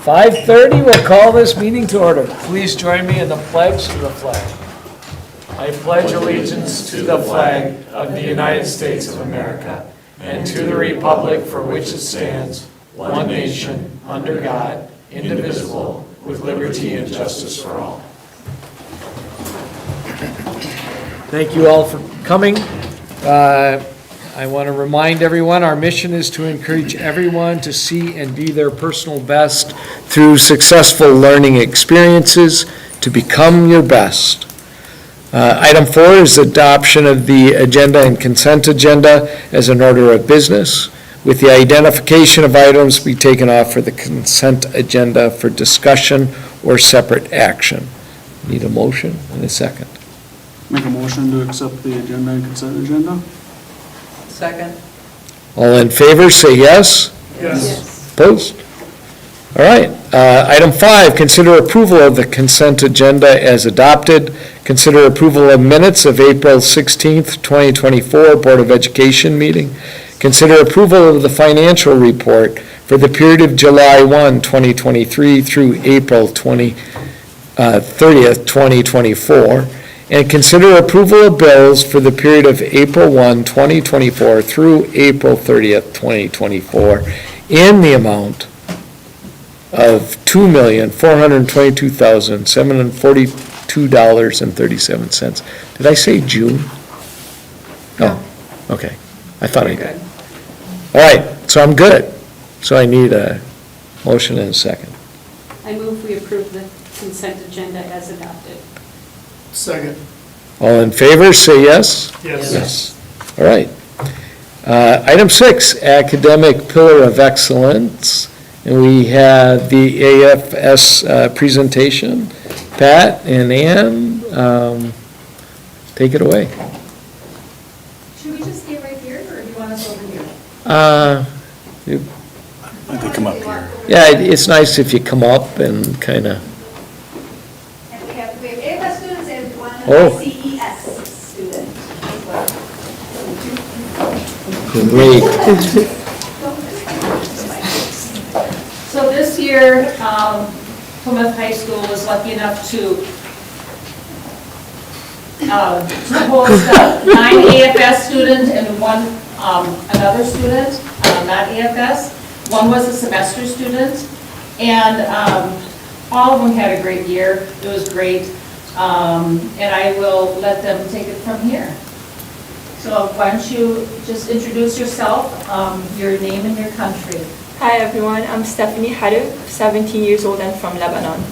5:30, we'll call this meeting to order. Please join me in the pledge to the flag. I pledge allegiance to the flag of the United States of America and to the republic for which it stands, one nation, under God, indivisible, with liberty and justice for all. Thank you all for coming. I want to remind everyone, our mission is to encourage everyone to see and be their personal best through successful learning experiences to become your best. Item 4 is adoption of the agenda and consent agenda as an order of business, with the identification of items to be taken off for the consent agenda for discussion or separate action. Need a motion and a second. Make a motion to accept the agenda and consent agenda? Second. All in favor, say yes. Yes. Opposed? All right. Item 5, consider approval of the consent agenda as adopted. Consider approval of minutes of April 16th, 2024 Board of Education meeting. Consider approval of the financial report for the period of July 1, 2023 through April 30th, 2024. And consider approval of bills for the period of April 1, 2024 through April 30th, 2024 in the amount of $2,422,742.37. Did I say June? No. Oh, okay. I thought I did. All right, so I'm good. So I need a motion and a second. I move we approve the consent agenda as adopted. Second. All in favor, say yes. Yes. All right. Item 6, academic pillar of excellence. And we have the AFS presentation. Pat and Ann, take it away. Should we just stay right here, or do you want us over here? I think come up here. Yeah, it's nice if you come up and kind of, And we have AFS students and one Oh. CES student as well. great. So this year, Plymouth High School was lucky enough to host 9 AFS students and one another student, not AFS. One was a semester student, and all of them had a great year. It was great, and I will let them take it from here. So why don't you just introduce yourself, your name and your country. Hi everyone, I'm Stephanie Haru, 17 years old and from Lebanon.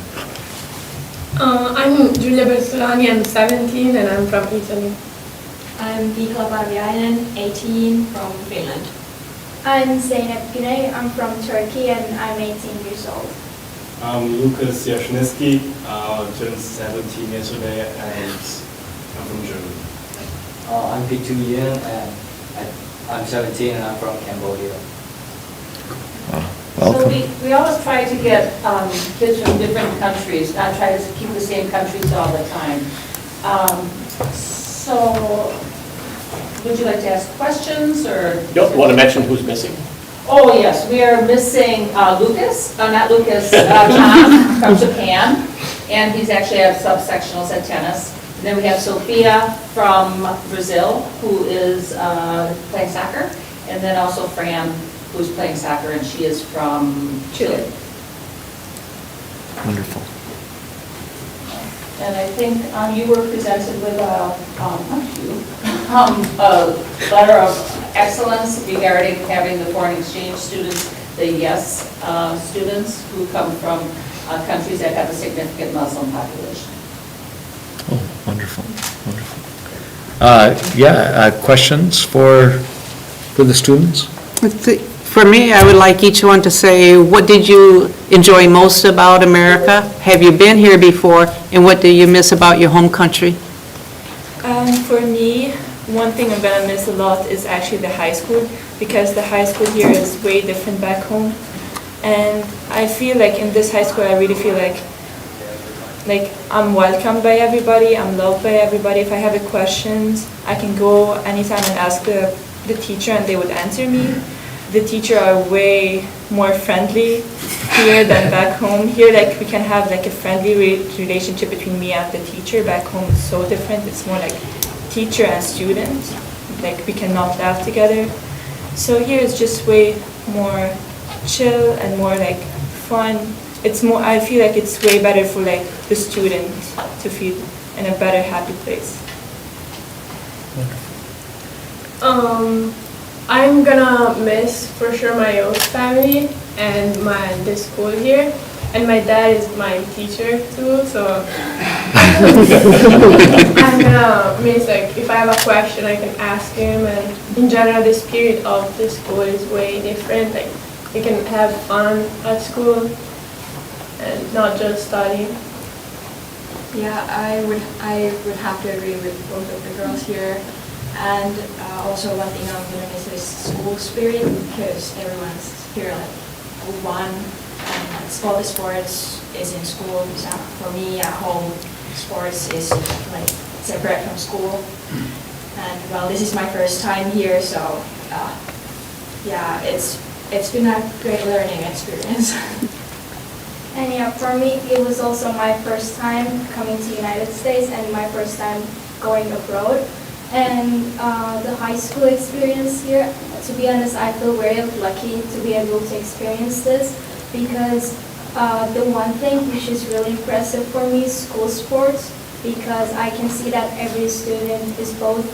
I'm Giulia Bersolani, I'm 17 and I'm from Italy. I'm Vika Barviainen, 18, from Finland. I'm Zeynep Güney, I'm from Turkey and I'm 18 years old. I'm Lucas Yashneski, turned 17 yesterday and I'm from Germany. I'm Pitu Yin and I'm 17 and I'm from Cambodia. Welcome. So we always try to get kids from different countries, not try to keep the same countries all the time. So would you like to ask questions, or? You want to mention who's missing? Oh, yes, we are missing Lucas, not Lucas, Tom from Japan, and he's actually at subsectionals at tennis. And then we have Sophia from Brazil, who is playing soccer, and then also Fran, who's playing soccer, and she is from Chile. Wonderful. And I think you were presented with a letter of excellence regarding having the foreign exchange students, the YES students who come from countries that have a significant Muslim population. Oh, wonderful, wonderful. Questions for the students? For me, I would like each one to say, what did you enjoy most about America? Have you been here before? And what do you miss about your home country? For me, one thing I'm gonna miss a lot is actually the high school, because the high school here is way different back home. And I feel like in this high school, I really feel like I'm welcomed by everybody, I'm loved by everybody. If I have questions, I can go anytime and ask the teacher and they would answer me. The teachers are way more friendly here than back home. Here, like, we can have like a friendly relationship between me and the teacher. Back home it's so different. It's more like teacher and student. Like, we cannot laugh together. So here it's just way more chill and more like fun. It's more, I feel like it's way better for like the student to feel in a better, happy place. I'm gonna miss for sure my old family and the school here. And my dad is my teacher too, so I'm gonna miss, like, if I have a question I can ask him, and in general the spirit of the school is way different. Like, we can have fun at school and not just study. Yeah, I would have to agree with both of the girls here. And also one thing I'm gonna miss is school spirit, because everyone's here like one, and all the sports is in school. So for me at home, sports is like separate from school. And well, this is my first time here, so yeah, it's been a great learning experience. And yeah, for me, it was also my first time coming to United States and my first time going abroad. And the high school experience here, to be honest, I feel very lucky to be able to experience this, because the one thing which is really impressive for me is school sports, because I can see that every student is both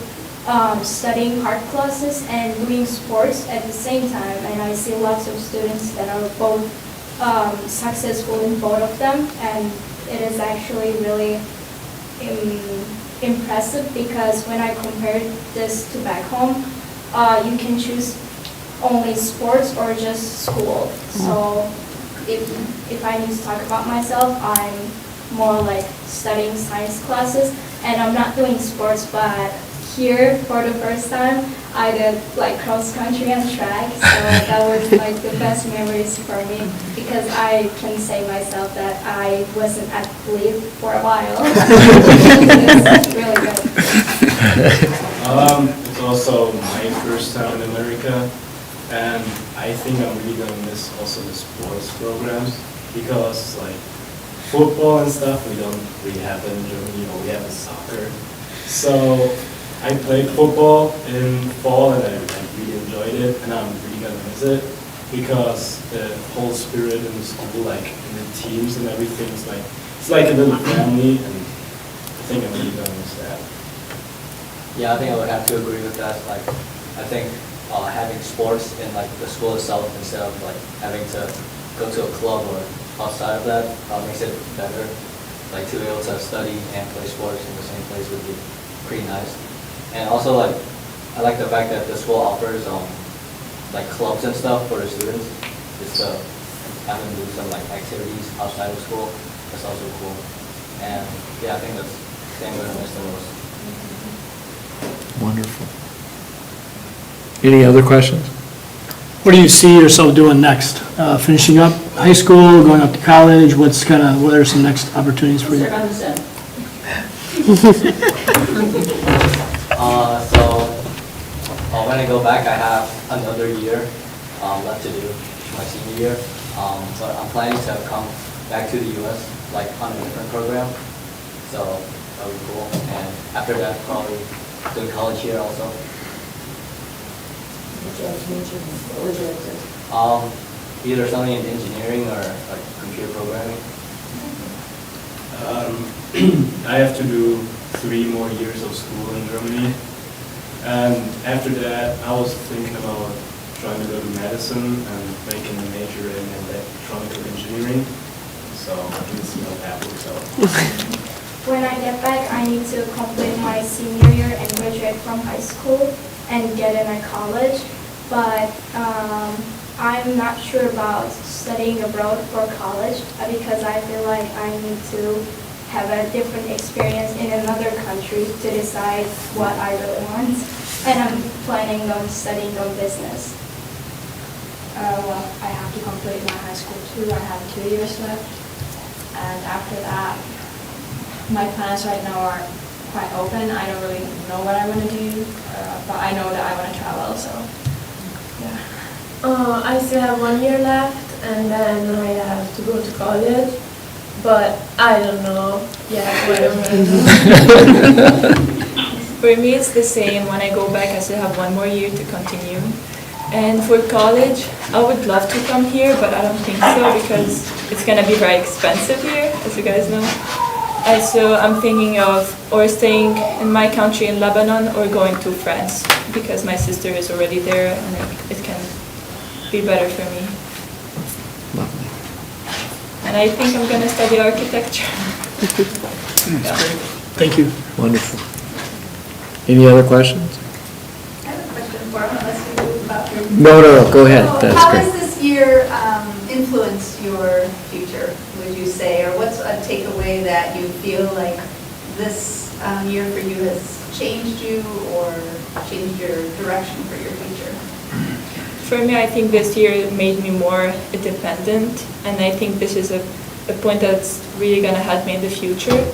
studying hard classes and doing sports at the same time. And I see lots of students that are both successful in both of them, and it is actually really impressive, because when I compared this to back home, you can choose only sports or just school. So if I need to talk about myself, I'm more like studying science classes, and I'm not doing sports, but here for the first time I did like cross country and track, so that was like the best memories for me, because I can say myself that I was an athlete for a while. It's really good. It's also my first time in America, and I think I'm really gonna miss also the sports programs, because like football and stuff we don't really have in Germany. You know, we have the soccer. So I played football in fall and I really enjoyed it, and I'm really gonna miss it, because the whole spirit in the school, like in the teams and everything, is like, it's like a little family, and I think I'm really gonna miss that. Yeah, I think I would have to agree with that. Like, I think having sports in like the school itself, instead of like having to go to a club or outside of that, makes it better. Like, to be able to study and play sports in the same place would be pretty nice. And also, like, I like the fact that the school offers like clubs and stuff for the students, just to have them do some like activities outside of school. That's also cool. And yeah, I think that's the thing I'm gonna miss the most. Wonderful. Any other questions? What do you see yourself doing next? Finishing up high school, going up to college? What are some next opportunities for you? Mr. Anderson. So when I go back, I have another year left to do, my senior year. But I'm planning to come back to the U.S. like on a different program. So that would be cool. And after that, probably doing college here also. Either something in engineering or like computer programming. I have to do 3 more years of school in Germany, and after that I was thinking about trying to go to medicine and making a major in electronic engineering, so let's see how that works out. When I get back, I need to complete my senior year and graduate from high school and get in a college, but I'm not sure about studying abroad for college, because I feel like I need to have a different experience in another country to decide what I really want. And I'm planning on studying on business. Well, I have to complete my high school too. I have 2 years left. And after that, my plans right now are quite open. I don't really know what I want to do, but I know that I want to travel, so yeah. I still have 1 year left, and then I have to go to college, but I don't know yet what I'm gonna do. For me, it's the same. When I go back, I still have one more year to continue. And for college, I would love to come here, but I don't think so because it's gonna be very expensive here, as you guys know. And so I'm thinking of or staying in my country in Lebanon or going to France because my sister is already there and it can be better for me. Lovely. And I think I'm gonna study architecture. Yeah. Thank you. Wonderful. Any other questions? I have a question for him, unless you move about your... No, go ahead. So That's how great. has this year influenced your future, would you say? Or what's a takeaway that you feel like this year for you has changed you or changed your direction for your future? For me, I think this year made me more independent, and I think this is a point that's really gonna help me in the future.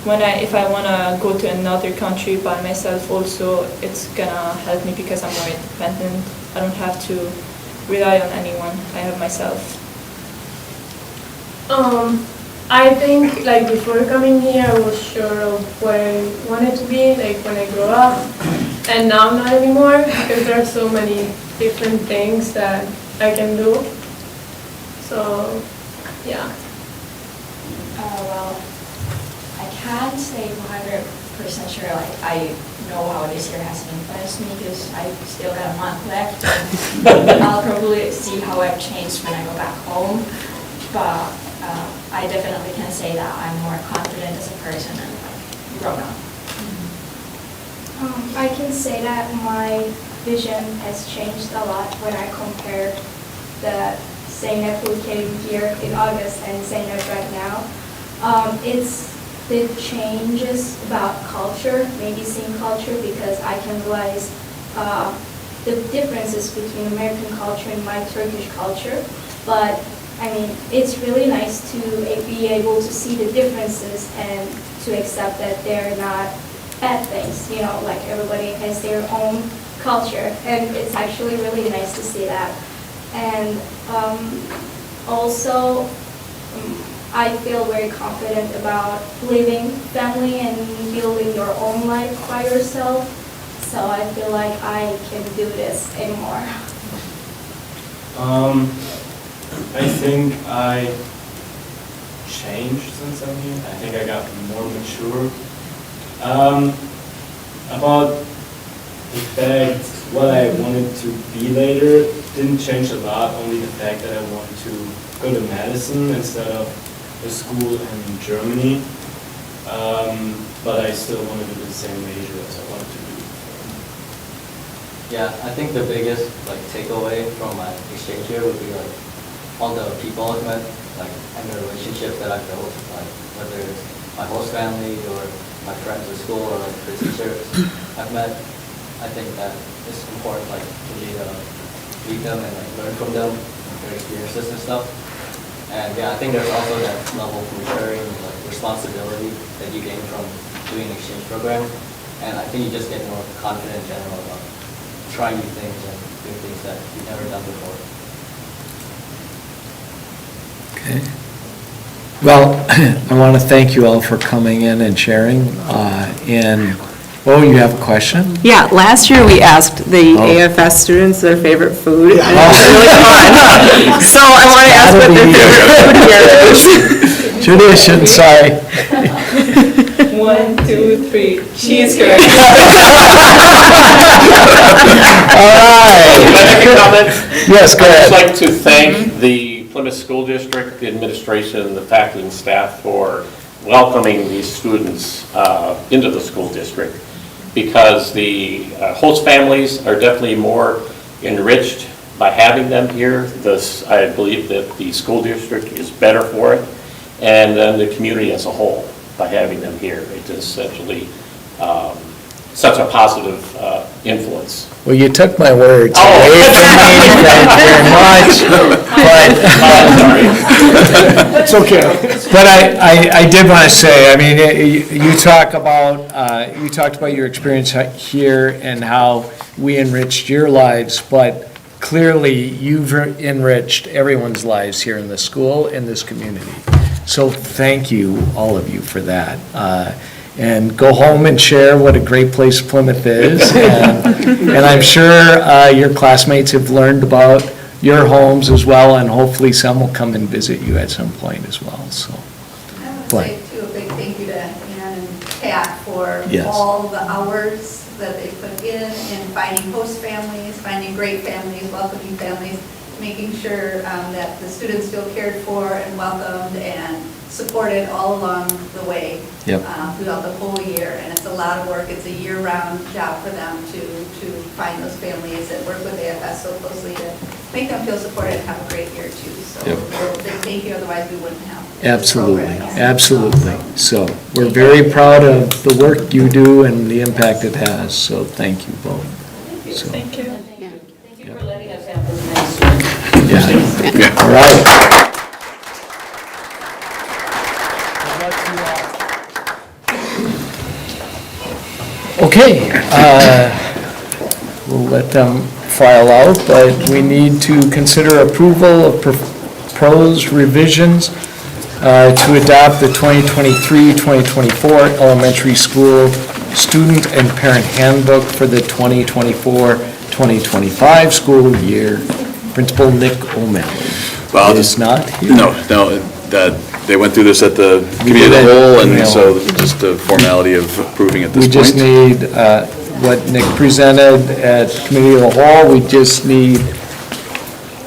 If I wanna go to another country by myself also, it's gonna help me because I'm more independent. I don't have to rely on anyone, I have myself. I think like before coming here, I was sure of what I wanted to be like when I grow up, and now not anymore because there are so many different things that I can do. So, yeah. Well, I can't say 100% sure, like, I know how this year has influenced me because I still got a month left. And I'll probably see how I've changed when I go back home. But I definitely can say that I'm more confident as a person and like grown up. I can say that my vision has changed a lot when I compare the Zeynep who came here in August and Zeynep right now. It's the changes about culture, maybe seeing culture, because I can realize the differences between American culture and my Turkish culture. But I mean, it's really nice to be able to see the differences and to accept that they're not bad things. You know, like everybody has their own culture, and it's actually really nice to see that. And also, I feel very confident about living family and building your own life by yourself. So I feel like I can do this anymore. I think I changed since I'm here. I think I got more mature. About the fact what I wanted to be later didn't change a lot, only the fact that I wanted to go to medicine instead of a school in Germany. But I still want to do the same major as I wanted to do. Yeah, I think the biggest like takeaway from my exchange year would be like all the people I've met, like and the relationships that I've built, like whether it's my host family or my friends at school or like the teachers I've met. I think that it's important like to meet them and like learn from them, their experiences and stuff. And yeah, I think there's also that level of maturing, like responsibility that you gain from doing an exchange program. And I think you just get more confident in general about trying new things and doing things that you've never done before. Okay. Well, I want to thank you all for coming in and sharing. Oh, you have a question? Yeah, last year we asked the Oh. AFS students their favorite food, and it was really fun. So I want to ask what their favorite food here is. Tradition, sorry. 1, 2, 3, cheese curd. All right. Can I make a comment? Yes, go I'd just ahead. like to thank the Plymouth School District, the administration, the faculty and staff for welcoming these students into the school district, because the host families are definitely more enriched by having them here. I believe that the school district is better for it, and then the community as a whole by having them here. It is essentially such a positive influence. Well, you took my words Oh. away from me, thank you very much. It's okay. But I did want to say, I mean, you talked about your experience here and how we enriched your lives, but clearly, you've enriched everyone's lives here in the school, in this community. So thank you, all of you, for that. And go home and share what a great place Plymouth is. And I'm sure your classmates have learned about your homes as well, and hopefully some will come and visit you at some point as well, so. I want to say too, a big thank you to Ann and Pat for Yes. all the hours that they put in finding host families, finding great families, welcoming families, making sure that the students feel cared for and welcomed and supported all along the way. Yep. Throughout the whole year. And it's a lot of work. It's a year-round job for them to find those families and work with AFS so closely to make them feel supported and have a great year too. So Yep. we'll say thank you, otherwise we wouldn't have. this Absolutely, program. absolutely. So we're very proud of the work you do and the impact it has, so thank you both. So, Thank you. Thank you for letting us have this nice student. yeah. All right. Okay, we'll let them file out, but we need to consider approval of proposed revisions to adopt the 2023-2024 elementary school student and parent handbook for the 2024-2025 school year. Principal Nick O'Malley. Well, Is not here. No, they went through this at the committee of the whole, and so just the formality of approving at this We point. just need what Nick presented at committee of the whole. We just need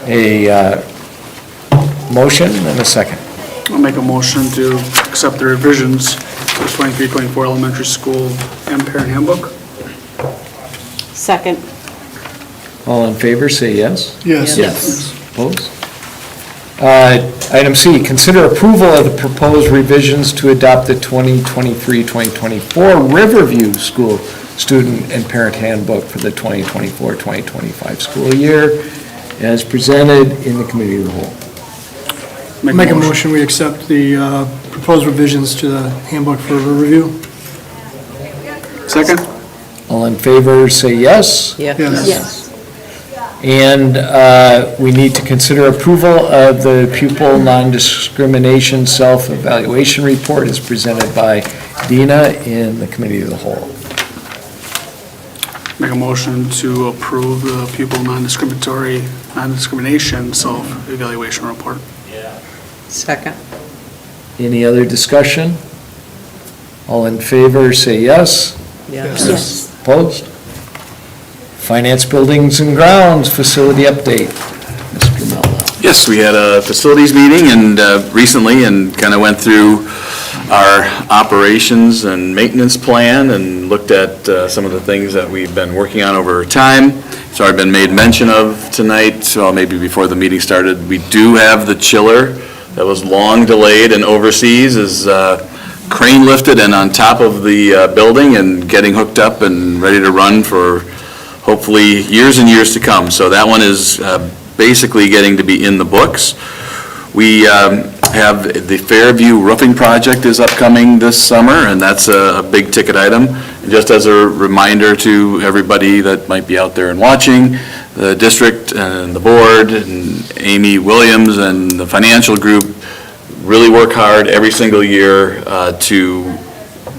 a motion and a second. I'll make a motion to accept the revisions to the 23-24 elementary school and parent handbook. Second. All in favor, say yes. Yes. Yes. Opposed? Item C, consider approval of the proposed revisions to adopt the 2023-2024 Riverview School Student and Parent Handbook for the 2024-2025 school year as presented in the committee of the whole. Make a motion, we accept the proposed revisions to the handbook for review. Second? All in favor, say yes. Yes. And we need to consider approval of the pupil non-discrimination self-evaluation report as presented by Dina in the committee of the whole. Make a motion to approve the pupil non-discrimination self-evaluation report. Second. Any other discussion? All in favor, say yes. Yes. Opposed? Finance, Buildings and Grounds, facility update. Mr. Mello. Yes, we had a facilities meeting recently and kind of went through our operations and maintenance plan and looked at some of the things that we've been working on over time. It's already been made mention of tonight, so maybe before the meeting started. We do have the chiller that was long delayed and overseas is crane lifted and on top of the building and getting hooked up and ready to run for hopefully years and years to come. So that one is basically getting to be in the books. We have the Fairview roofing project is upcoming this summer, and that's a big ticket item. And just as a reminder to everybody that might be out there and watching, the district and the board and Amy Williams and the financial group really work hard every single year to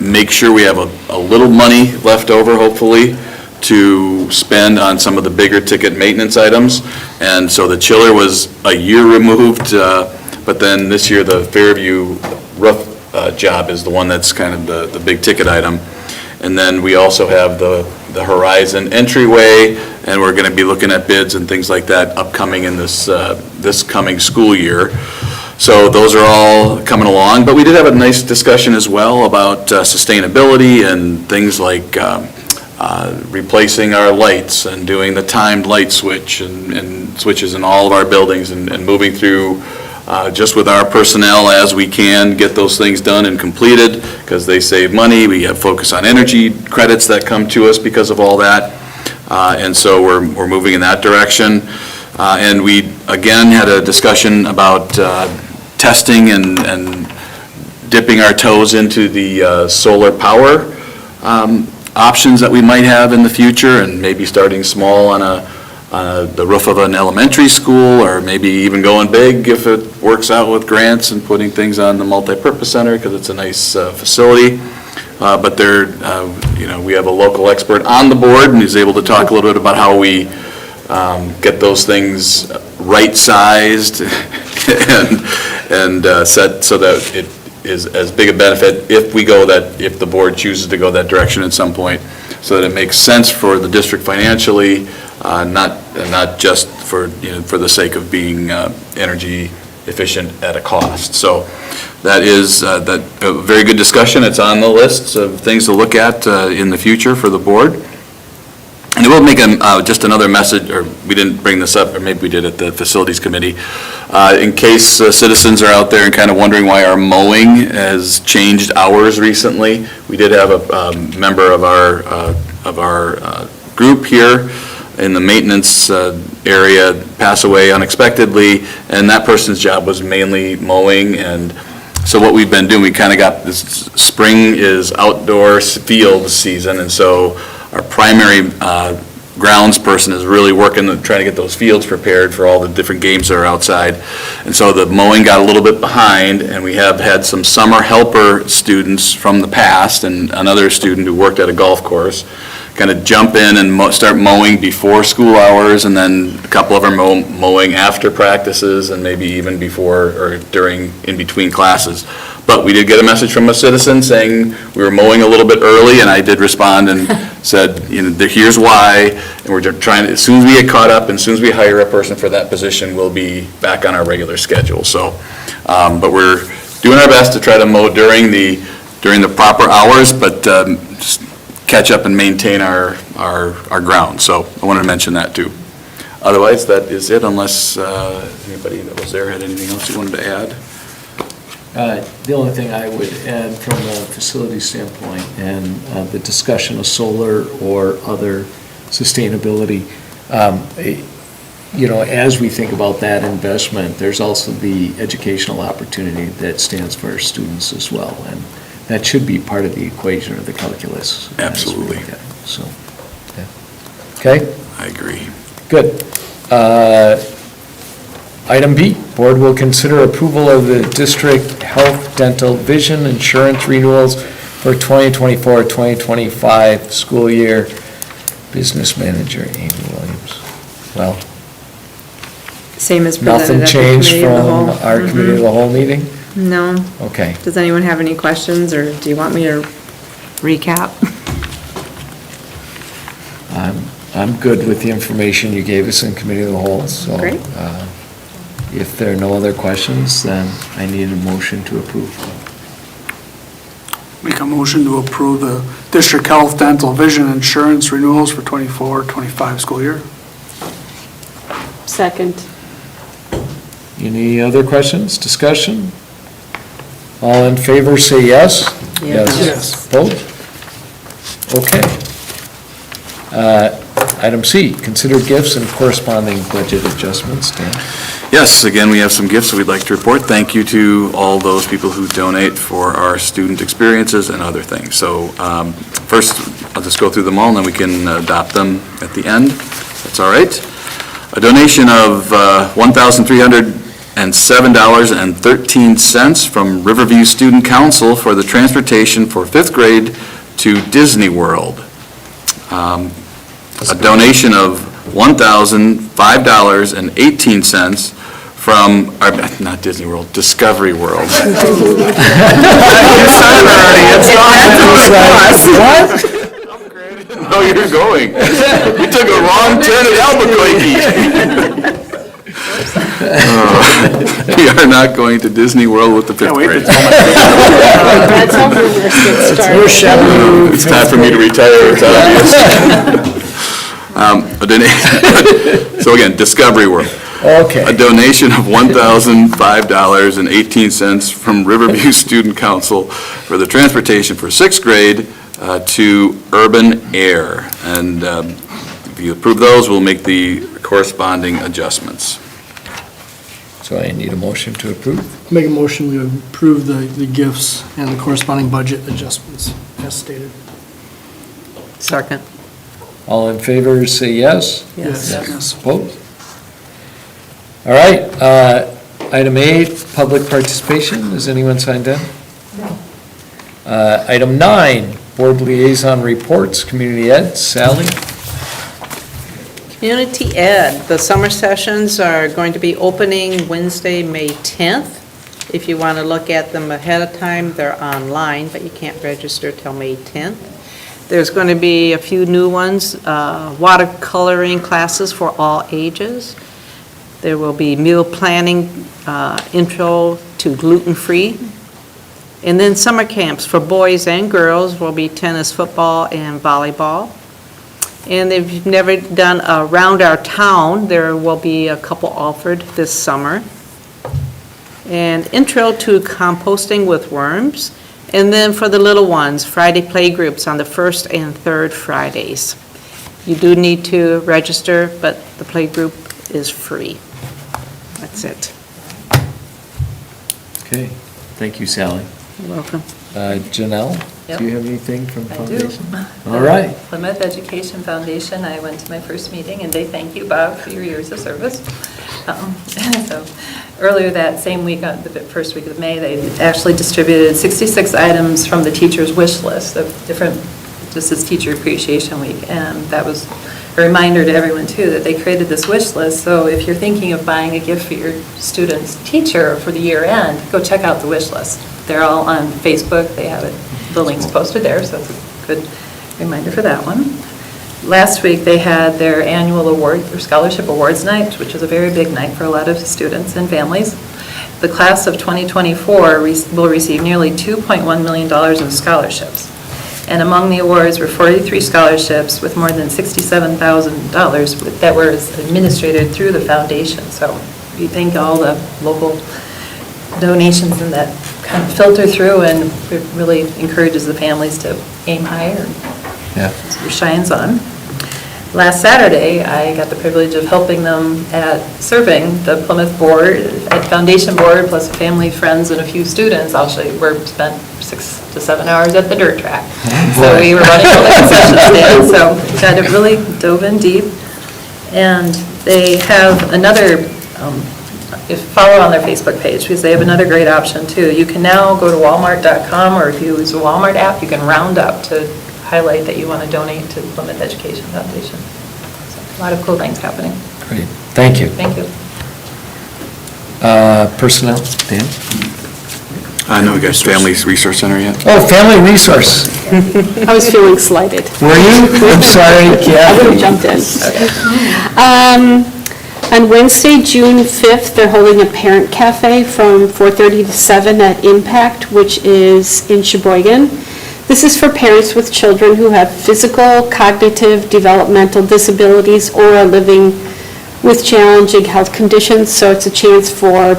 make sure we have a little money left over, hopefully, to spend on some of the bigger ticket maintenance items. And so the chiller was a year removed, but then this year the Fairview roof job is the one that's kind of the big ticket item. And then we also have the Horizon entryway, and we're going to be looking at bids and things like that upcoming in this coming school year. So those are all coming along, but we did have a nice discussion as well about sustainability and things like replacing our lights and doing the timed light switch and switches in all of our buildings and moving through just with our personnel as we can get those things done and completed because they save money. We have focus on energy credits that come to us because of all that. And so we're moving in that direction. And we, again, had a discussion about testing and dipping our toes into the solar power options that we might have in the future and maybe starting small on the roof of an elementary school, or maybe even going big if it works out with grants and putting things on the multipurpose center because it's a nice facility. But we have a local expert on the board, and he's able to talk a little bit about how we get those things right-sized and set so that it is as big a benefit if the board chooses to go that direction at some point, so that it makes sense for the district financially, not just for the sake of being energy efficient at a cost. So that is a very good discussion. It's on the list of things to look at in the future for the board. And we'll make just another message, or we didn't bring this up, or maybe we did at the facilities committee, in case citizens are out there and kind of wondering why our mowing has changed hours recently. We did have a member of our group here in the maintenance area pass away unexpectedly, and that person's job was mainly mowing. And so what we've been doing, we kind of got this, spring is outdoor field season, and so our primary grounds person is really working to try to get those fields prepared for all the different games that are outside. And so the mowing got a little bit behind, and we have had some summer helper students from the past, and another student who worked at a golf course kind of jump in and start mowing before school hours, and then a couple of them are mowing after practices, and maybe even before or in between classes. But we did get a message from a citizen saying we were mowing a little bit early, and I did respond and said, here's why, and we're trying to, as soon as we get caught up, and as soon as we hire a person for that position, we'll be back on our regular schedule. So, but we're doing our best to try to mow during the proper hours, but just catch up and maintain our ground. So I wanted to mention that too. Otherwise, that is it, unless anybody that was there had anything else you wanted to add. The only thing I would add from a facility standpoint and the discussion of solar or other sustainability, as we think about that investment, there's also the educational opportunity that stands for our students as well. And that should be part of the equation or the calculus. Absolutely. So, yeah. Okay? I agree. Good. Item B, board will consider approval of the district health, dental, vision insurance renewals for 2024-2025 school year. Business manager, Amy Williams. Well, Same as presented nothing at the changed committee of the from whole. our committee of the whole meeting? No. Okay. Does anyone have any questions, or do you want me to recap? I'm good with the information you gave us in committee of the whole, so. Great. If there are no other questions, then I need a motion to approve. Make a motion to approve the district health, dental, vision insurance renewals for 24-25 school year. Second. Any other questions, discussion? All in favor, say yes. Yes. Vote? Okay. Item C, consider gifts and corresponding budget adjustments. Dan? Yes, again, we have some gifts that we'd like to report. Thank you to all those people who donate for our student experiences and other things. So first, I'll just go through them all, and then we can adopt them at the end. That's all right. A donation of $1,307.13 from Riverview Student Council for the transportation for 5th grade to Disney World. A donation of $1,005.18 from, not Disney World, Discovery World. What? Oh, you're going. We took a wrong turn at Albuquerque. We are not going to Disney World with the 5th grade. That's how rumors get started. It's time for me to retire, it's obvious. So again, Discovery World. Okay. A donation of $1,005.18 from Riverview Student Council for the transportation for 6th grade to Urban Air. And if you approve those, we'll make the corresponding adjustments. So I need a motion to approve. Make a motion to approve the gifts and the corresponding budget adjustments as stated. Second. All in favor, say yes. Yes. Opposed? All right, item 8, public participation. Is anyone signed in? Item 9, board liaison reports, community ed. Sally? Community Ed, the summer sessions are going to be opening Wednesday, May 10th. If you want to look at them ahead of time, they're online, but you can't register till May 10th. There's going to be a few new ones, watercoloring classes for all ages. There will be meal planning, intro to gluten-free. And then summer camps for boys and girls will be tennis, football, and volleyball. And if you've never done around our town, there will be a couple offered this summer. And intro to composting with worms. And then for the little ones, Friday play groups on the first and third Fridays. You do need to register, but the play group is free. That's it. Okay, thank you, Sally. You're welcome. Janelle, Yep. do you have anything from I do. Foundation? All right. Plymouth Education Foundation, I went to my first meeting, and they thank you, Bob, for your years of service. So earlier that same week, the first week of May, they actually distributed 66 items from the teacher's wish list of different, this is Teacher Appreciation Week, and that was a reminder to everyone, too, that they created this wish list. So if you're thinking of buying a gift for your student's teacher for the year end, go check out the wish list. They're all on Facebook. They have it, the links posted there, so it's a good reminder for that one. Last week, they had their annual award, or scholarship awards night, which is a very big night for a lot of students and families. The class of 2024 will receive nearly $2.1 million in scholarships. And among the awards were 43 scholarships with more than $67,000 that were administered through the foundation. So we thank all the local donations and that kind of filter through, and it really encourages the families to aim higher. Yeah. It shines on. Last Saturday, I got the privilege of helping them at serving the Plymouth board, at Foundation board, plus family, friends, and a few students. I'll show you, we spent 6 to 7 hours at the dirt track. So we were running all the concession stands, so got it really dove in deep. And they have another, follow on their Facebook page, because they have another great option too. You can now go to walmart.com, or if you use the Walmart app, you can round up to highlight that you want to donate to the Plymouth Education Foundation. So a lot of cool things happening. Great, thank you. Thank you. Personnel, Dan? I know we got Family Resource Center yet? Oh, Family Resource. I was feeling slighted. Were you? I'm sorry, I would have Kathy. jumped in. On Wednesday, June 5th, they're holding a parent cafe from 4:30 to 7 at Impact, which is in Sheboygan. This is for parents with children who have physical, cognitive, developmental disabilities or are living with challenging health conditions. So it's a chance for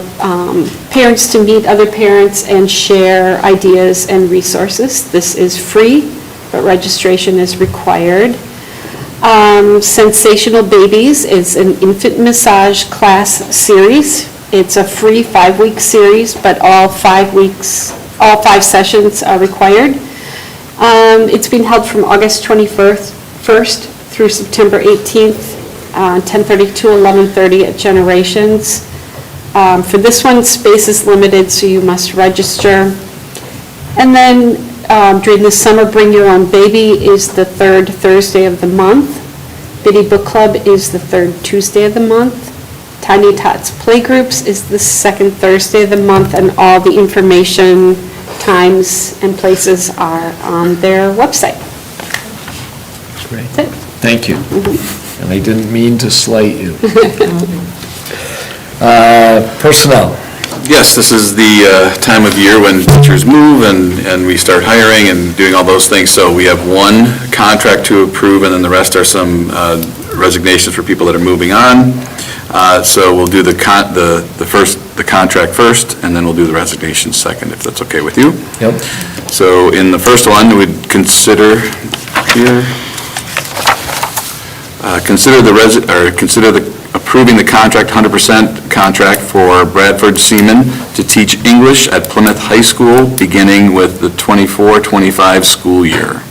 parents to meet other parents and share ideas and resources. This is free, but registration is required. Sensational Babies is an infant massage class series. It's a free 5-week series, but all 5 sessions are required. It's being held from August 21st through September 18th, 10:30 to 11:30 at Generations. For this one, space is limited, so you must register. And then during the summer, Bring Your Own Baby is the 3rd Thursday of the month. Biddy Book Club is the 3rd Tuesday of the month. Tiny Tots Playgroups is the 2nd Thursday of the month, and all the information, times, and places are on their website. Great. That's it. Thank you. And I didn't mean to slight you. Personnel. Yes, this is the time of year when teachers move and we start hiring and doing all those things. So we have one contract to approve, and then the rest are some resignations for people that are moving on. So we'll do the contract first, and then we'll do the resignation second, if that's okay with you. Yep. So in the first one, we'd consider here, consider approving the contract, 100% contract for Bradford Seaman to teach English at Plymouth High School, beginning with the 24-25 school year.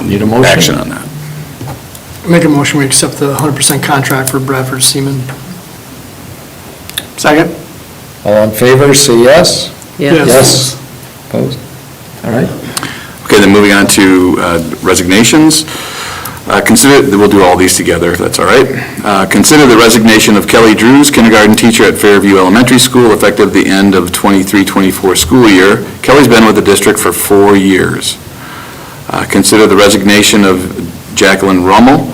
Need a motion? action on that. Make a motion, we accept the 100% contract for Bradford Seaman. Second. All in favor, say yes. Yes. Yes. Opposed? All right. Okay, then moving on to resignations. We'll do all these together, if that's all right. Consider the resignation of Kelly Drews, kindergarten teacher at Fairview Elementary School, effective the end of 23-24 school year. Kelly's been with the district for 4 years. Consider the resignation of Jacqueline Rummel,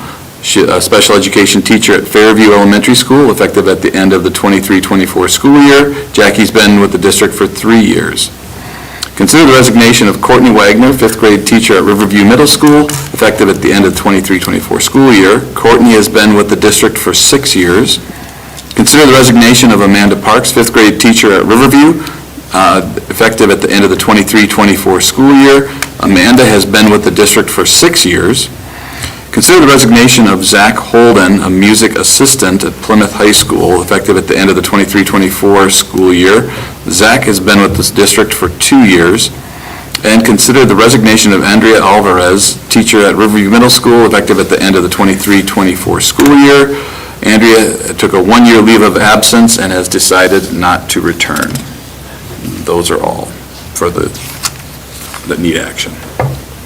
a special education teacher at Fairview Elementary School, effective at the end of the 23-24 school year. Jackie's been with the district for 3 years. Consider the resignation of Courtney Wagner, 5th grade teacher at Riverview Middle School, effective at the end of the 23-24 school year. Courtney has been with the district for 6 years. Consider the resignation of Amanda Parks, 5th grade teacher at Riverview, effective at the end of the 23-24 school year. Amanda has been with the district for 6 years. Consider the resignation of Zach Holden, a music assistant at Plymouth High School, effective at the end of the 23-24 school year. Zach has been with this district for 2 years. And consider the resignation of Andrea Alvarez, teacher at Riverview Middle School, effective at the end of the 23-24 school year. Andrea took a 1-year leave of absence and has decided not to return. Those are all for that need action.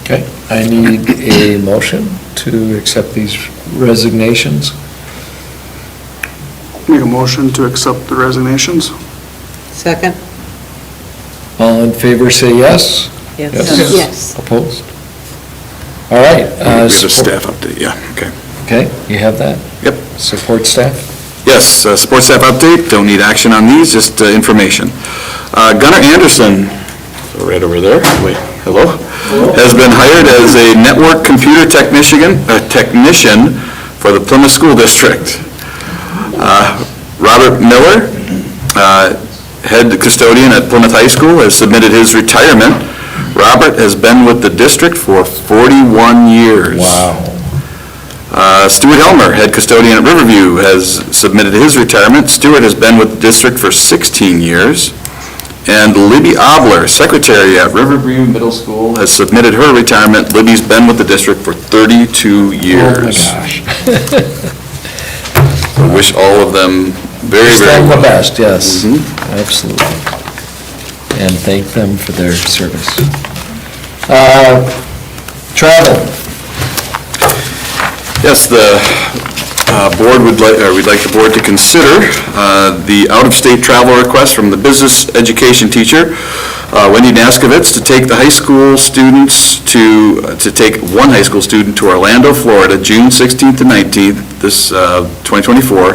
Okay, I need a motion to accept these resignations. Make a motion to accept the resignations. Second? All in favor, say yes. Yes. Yes. Opposed? All right. We have a staff update, yeah, okay. Okay, you have that? Yep. Support staff? Yes, support staff update, don't need action on these, just information. Gunnar Anderson, right over there, wait, hello? Has been hired as a network computer technician for the Plymouth School District. Robert Miller, head custodian at Plymouth High School, has submitted his retirement. Robert has been with the district for 41 years. Wow. Stuart Helmer, head custodian at Riverview, has submitted his retirement. Stuart has been with the district for 16 years. And Libby Obler, secretary at Riverview Middle School, has submitted her retirement. Libby's been with the district for 32 years. Oh, my gosh. So wish all of them very, very Stand well. the best, yes. Mhm. Absolutely. And thank them for their service. Travel. Yes, the board we'd like the board to consider the out-of-state travel request from the business education teacher, Wendy Naskovitz, to take the high school students to take one high school student to Orlando, Florida, June 16th to 19th, this 2024,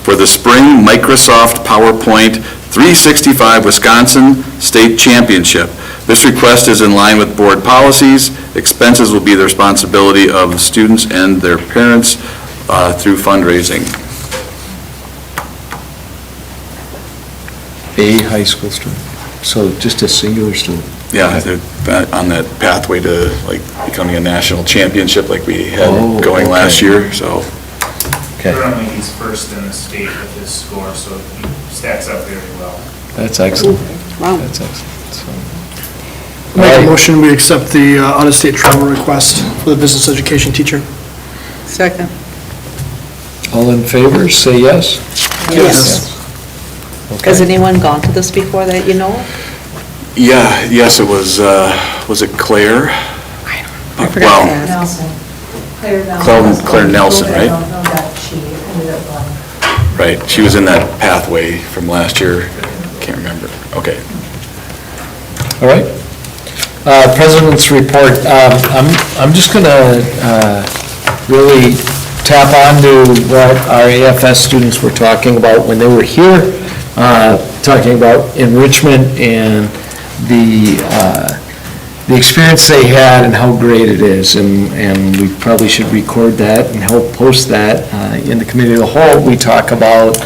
for the Spring Microsoft PowerPoint 365 Wisconsin State Championship. This request is in line with board policies. Expenses will be the responsibility of the students and their parents through fundraising. A high school student, so just a singular student. Yeah, they're on that pathway to like becoming a national championship like we had going okay. last year, so. Okay, Currently, he's first in the state with his score, so he stacks up very well. that's excellent. Wow. That's excellent. So, Make a Right. motion, we accept the out-of-state travel request for the business education teacher. Second? all in favor, say yes. Yes. Has Okay. anyone gone to this before that you know of? Yeah, yes, it was it Claire? I forgot Well, to ask. Nelson. Claire Nelson, right? I don't know that she ended up going. Right, she was in that pathway from last year, can't remember, okay. All right. President's report. I'm just going to really tap onto what our AFS students were talking about when they were here, talking about enrichment and the experience they had and how great it is. And we probably should record that and help post that in the committee of the whole. We talk about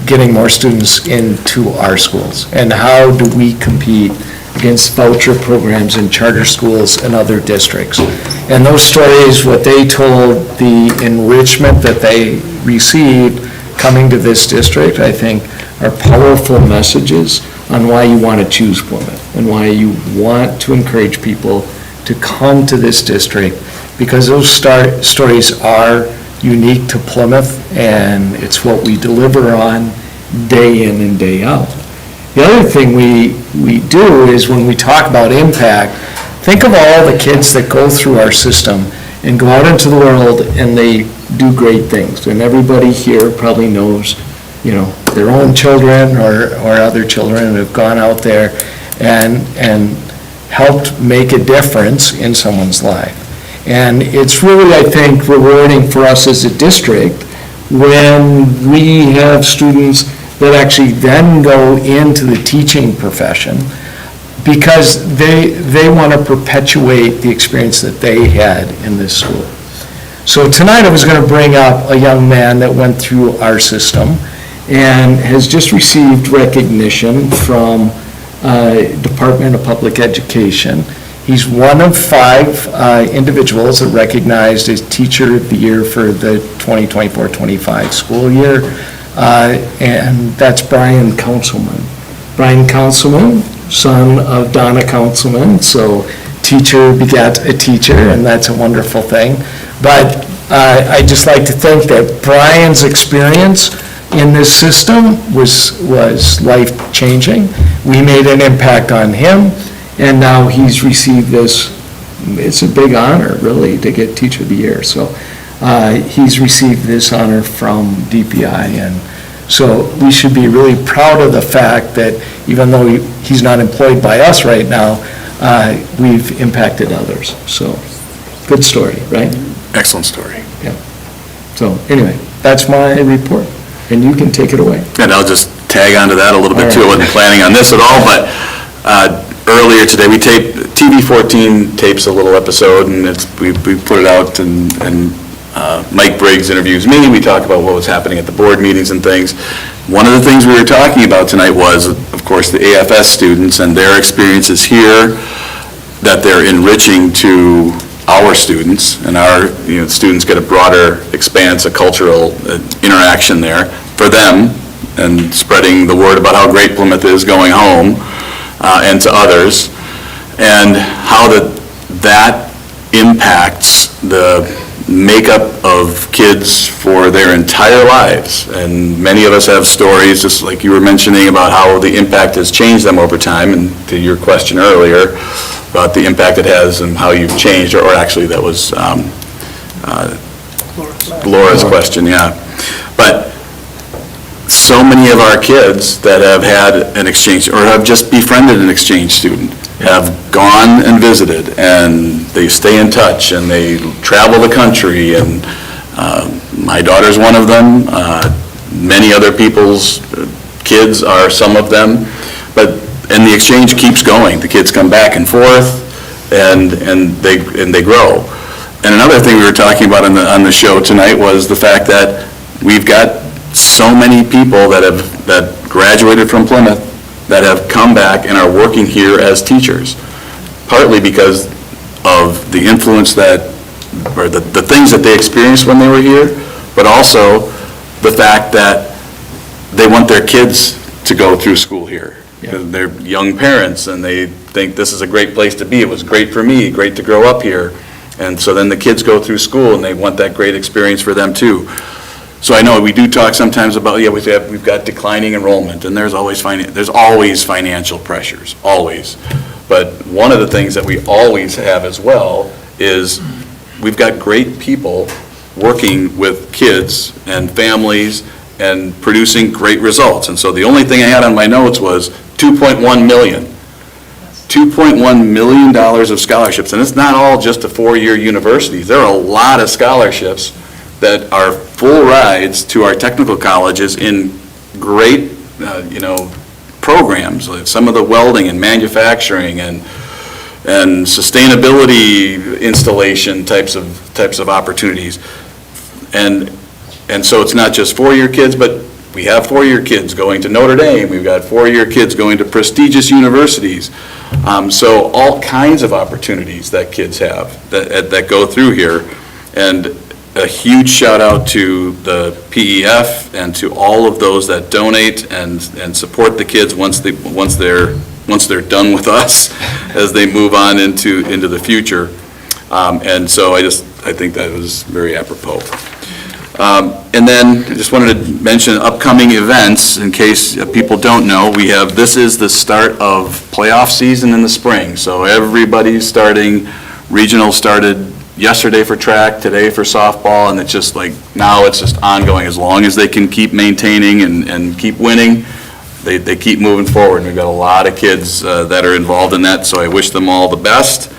getting more students into our schools and how do we compete against voucher programs in charter schools and other districts. And those stories, what they told, the enrichment that they received coming to this district, I think are powerful messages on why you want to choose Plymouth and why you want to encourage people to come to this district, because those stories are unique to Plymouth, and it's what we deliver on day in and day out. The other thing we do is when we talk about impact, think of all the kids that go through our system and go out into the world and they do great things. And everybody here probably knows, their own children or other children who have gone out there and helped make a difference in someone's life. And it's really, I think, rewarding for us as a district when we have students that actually then go into the teaching profession because they want to perpetuate the experience that they had in this school. So tonight I was going to bring up a young man that went through our system and has just received recognition from Department of Public Education. He's one of 5 individuals that recognized as Teacher of the Year for the 2024-25 school year, and that's Brian Councilman. Brian Councilman, son of Donna Councilman, so teacher begat a teacher, and that's a wonderful thing. But I'd just like to think that Brian's experience in this system was life-changing. We made an impact on him, and now he's received this. It's a big honor, really, to get Teacher of the Year. So he's received this honor from DPI, and so we should be really proud of the fact that even though he's not employed by us right now, we've impacted others. So good story, right? Excellent story. Yeah. So anyway, that's my report, and you can take it away. And I'll just tag onto that a little bit too. I wasn't planning on this at all, but earlier today, TV14 tapes a little episode, and we put it out, and Mike Briggs interviews me. We talk about what was happening at the board meetings and things. One of the things we were talking about tonight was, of course, the AFS students and their experiences here that they're enriching to our students, and our students get a broader expanse of cultural interaction there for them, and spreading the word about how great Plymouth is going home and to others, and how that impacts the makeup of kids for their entire lives. And many of us have stories, just like you were mentioning, about how the impact has changed them over time, and to your question earlier about the impact it has and how you've changed, or actually that was Laura's question, yeah. But so many of our kids that have had an exchange, or have just befriended an exchange student, have gone and visited, and they stay in touch, and they travel the country, and my daughter's one of them. Many other people's kids are some of them, and the exchange keeps going. The kids come back and forth, and they grow. And another thing we were talking about on the show tonight was the fact that we've got so many people that graduated from Plymouth that have come back and are working here as teachers, partly because of the influence or the things that they experienced when they were here, but also the fact that they want their kids to go through school here. Yeah. They're young parents, and they think this is a great place to be. It was great for me, great to grow up here. And so then the kids go through school, and they want that great experience for them too. So I know we do talk sometimes about, we've got declining enrollment, and there's always financial pressures, always. But one of the things that we always have as well is we've got great people working with kids and families and producing great results. And so the only thing I had on my notes was $2.1 million. $2.1 million of scholarships, and it's not all just the 4-year universities. There are a lot of scholarships that are full rides to our technical colleges in great, programs, like some of the welding and manufacturing and sustainability installation types of opportunities. And so it's not just 4-year kids, but we have 4-year kids going to Notre Dame. We've got 4-year kids going to prestigious universities. So all kinds of opportunities that kids have that go through here. And a huge shout out to the PEF and to all of those that donate and support the kids once they're once they're done with us, as they move on into the future. And so I think that was very apropos. And then, I just wanted to mention upcoming events, in case people don't know. This is the start of playoff season in the spring, so everybody's starting. Regional started yesterday for track, today for softball, and it's just like, now it's just ongoing. As long as they can keep maintaining and keep winning, they keep moving forward. We've got a lot of kids that are involved in that, so I wish them all the best.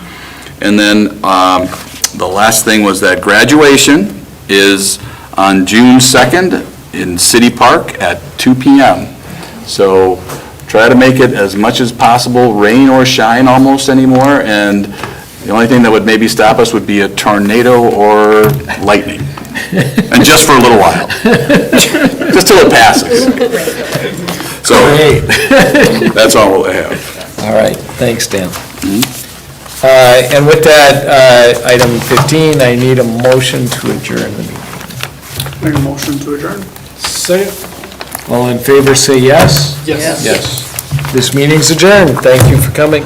And then the last thing was that graduation is on June 2nd in City Park at 2 p.m. So try to make it as much as possible, rain or shine almost anymore, and the only thing that would maybe stop us would be a tornado or lightning. And just for a little while. Just till it passes. So, that's all we'll have. All right, thanks, Dan. And with that, item 15, I need a motion to adjourn the meeting. Make a motion to adjourn. Second. All in favor, say yes. Yes. Yes. This meeting's adjourned. Thank you for coming.